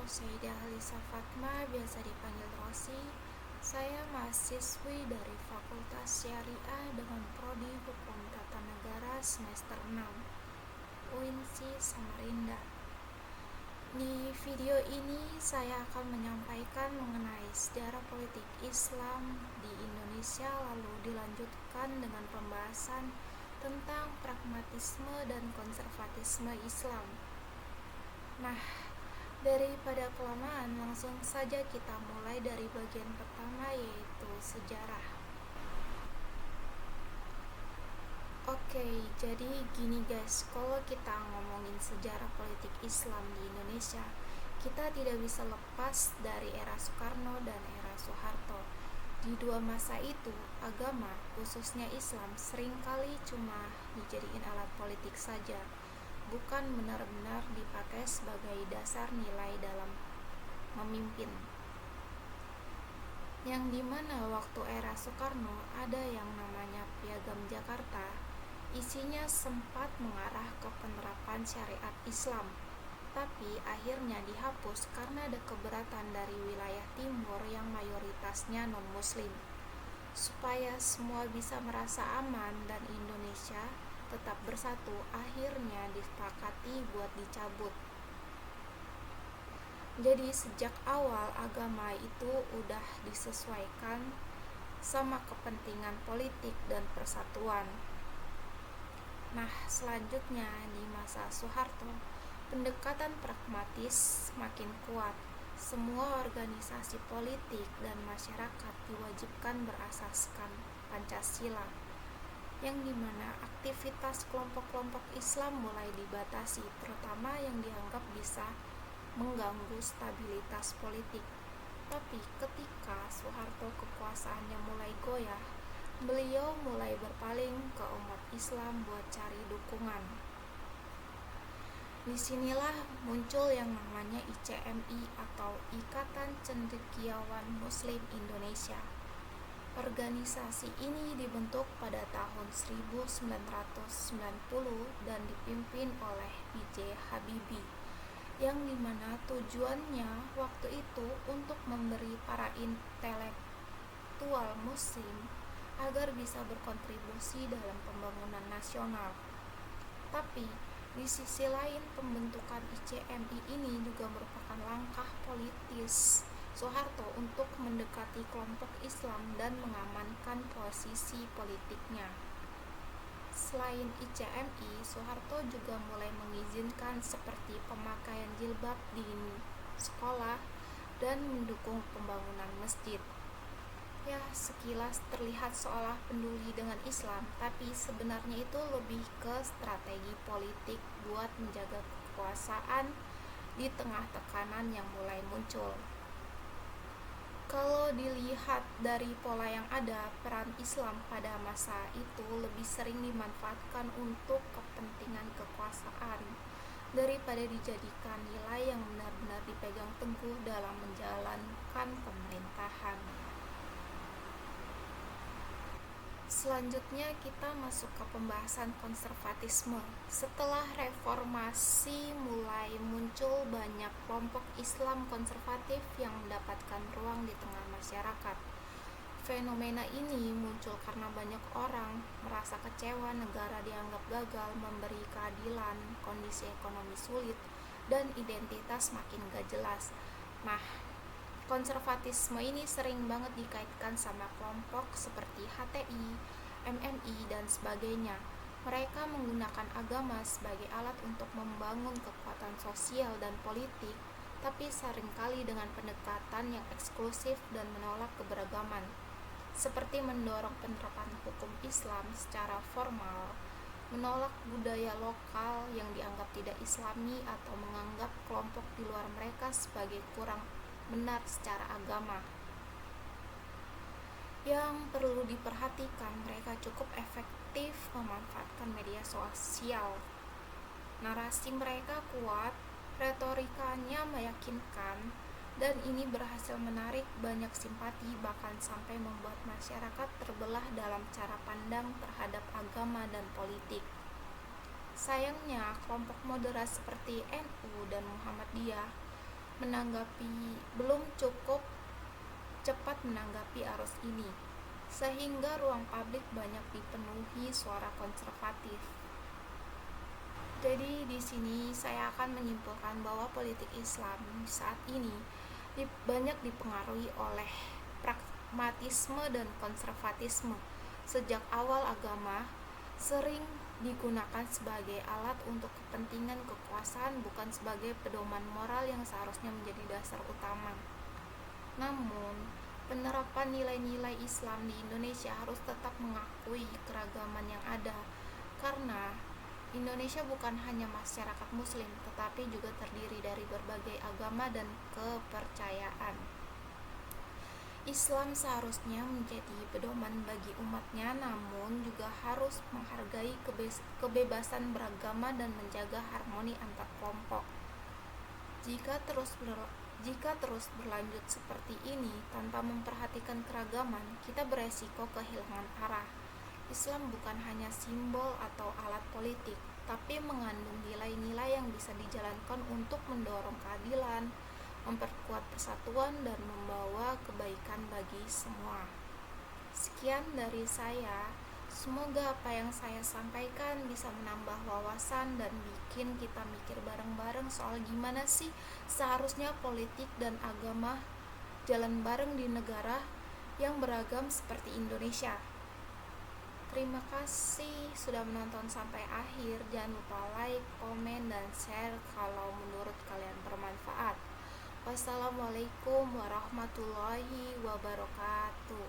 Saidah Alisa Fatma, biasa dipanggil Rosi. Saya mahasiswi dari Fakultas Syariah dengan Prodi Hukum Tata Negara semester 6, UINSI Samarinda. Di video ini saya akan menyampaikan mengenai sejarah politik Islam di Indonesia, lalu dilanjutkan dengan pembahasan tentang pragmatisme dan konservatisme Islam. Nah, daripada kelamaan, langsung saja kita mulai dari bagian pertama, yaitu sejarah. Oke, jadi gini guys, kalau kita ngomongin sejarah politik Islam di Indonesia, kita tidak bisa lepas dari era Soekarno dan era Soeharto. Di dua masa itu, agama, khususnya Islam, seringkali cuma dijadiin alat politik saja, bukan benar-benar dipakai sebagai dasar nilai dalam memimpin. Yang dimana waktu era Soekarno ada yang namanya Piagam Jakarta, isinya sempat mengarah ke penerapan syariat Islam, tapi akhirnya dihapus karena ada keberatan dari wilayah timur yang mayoritasnya non-muslim. Supaya semua bisa merasa aman dan Indonesia tetap bersatu, akhirnya disepakati buat dicabut. Jadi sejak awal agama itu udah disesuaikan sama kepentingan politik dan persatuan. Nah, selanjutnya di masa Soeharto, pendekatan pragmatis makin kuat. Semua organisasi politik dan masyarakat diwajibkan berasaskan Pancasila, yang dimana aktivitas kelompok-kelompok Islam mulai dibatasi, terutama yang dianggap bisa mengganggu stabilitas politik. Tapi ketika Soeharto kekuasaannya mulai goyah, beliau mulai berpaling ke umat Islam buat cari dukungan. Disinilah muncul yang namanya ICMI atau Ikatan Cendekiawan Muslim Indonesia. Organisasi ini dibentuk pada tahun 1990 dan dipimpin oleh B.J. Habibie, yang dimana tujuannya waktu itu untuk memberi para intelektual muslim agar bisa berkontribusi dalam pembangunan nasional. Tapi di sisi lain, pembentukan ICMI ini juga merupakan langkah politis Soeharto untuk mendekati kelompok Islam dan mengamankan posisi politiknya. Selain ICMI, Soeharto juga mulai mengizinkan seperti pemakaian jilbab di sekolah dan mendukung pembangunan masjid. Ya, sekilas terlihat seolah peduli dengan Islam, tapi sebenarnya itu lebih ke strategi politik buat menjaga kekuasaan di tengah tekanan yang mulai muncul. Kalau dilihat dari pola yang ada, peran Islam pada masa itu lebih sering dimanfaatkan untuk kepentingan kekuasaan daripada dijadikan nilai yang benar-benar dipegang teguh dalam menjalankan pemerintahan. Selanjutnya kita masuk ke pembahasan konservatisme. Setelah reformasi mulai muncul banyak kelompok Islam konservatif yang mendapatkan ruang di tengah masyarakat. Fenomena ini muncul karena banyak orang merasa kecewa negara dianggap gagal memberi keadilan, kondisi ekonomi sulit, dan identitas makin gak jelas. Nah, konservatisme ini sering banget dikaitkan sama kelompok seperti HTI, MMI, dan sebagainya. Mereka menggunakan agama sebagai alat untuk membangun kekuatan sosial dan politik, tapi seringkali dengan pendekatan yang eksklusif dan menolak keberagaman, seperti mendorong penerapan hukum Islam secara formal, menolak budaya lokal yang dianggap tidak Islami, atau menganggap kelompok di luar mereka sebagai kurang benar secara agama. Yang perlu diperhatikan, mereka cukup efektif memanfaatkan media sosial. Narasi mereka kuat, retorikanya meyakinkan, dan ini berhasil menarik banyak simpati, bahkan sampai membuat masyarakat terbelah dalam cara pandang terhadap agama dan politik. Sayangnya, kelompok moderat seperti NU dan Muhammadiyah belum cukup cepat menanggapi arus ini, sehingga ruang publik banyak dipenuhi suara konservatif. Jadi di sini saya akan menyimpulkan bahwa politik Islam saat ini banyak dipengaruhi oleh pragmatisme dan konservatisme. Sejak awal agama sering digunakan sebagai alat untuk kepentingan kekuasaan, bukan sebagai pedoman moral yang seharusnya menjadi dasar utama. Namun, penerapan nilai-nilai Islam di Indonesia harus tetap mengakui keragaman yang ada, karena Indonesia bukan hanya masyarakat muslim, tetapi juga terdiri dari berbagai agama dan kepercayaan. Islam seharusnya menjadi pedoman bagi umatnya, namun juga harus menghargai kebebasan beragama dan menjaga harmoni antar kelompok. Jika terus berlanjut seperti ini tanpa memperhatikan keragaman, kita beresiko kehilangan arah. Islam bukan hanya simbol atau alat politik, tapi mengandung nilai-nilai yang bisa dijalankan untuk mendorong keadilan, memperkuat persatuan, dan membawa kebaikan bagi semua. Sekian dari saya. Semoga apa yang saya sampaikan bisa menambah wawasan dan bikin kita mikir bareng-bareng soal gimana sih seharusnya politik dan agama jalan bareng di negara yang beragam seperti Indonesia. Terima kasih sudah menonton sampai akhir. Jangan lupa like, komen, dan share kalau menurut kalian bermanfaat. Wassalamualaikum warahmatullahi wabarakatuh.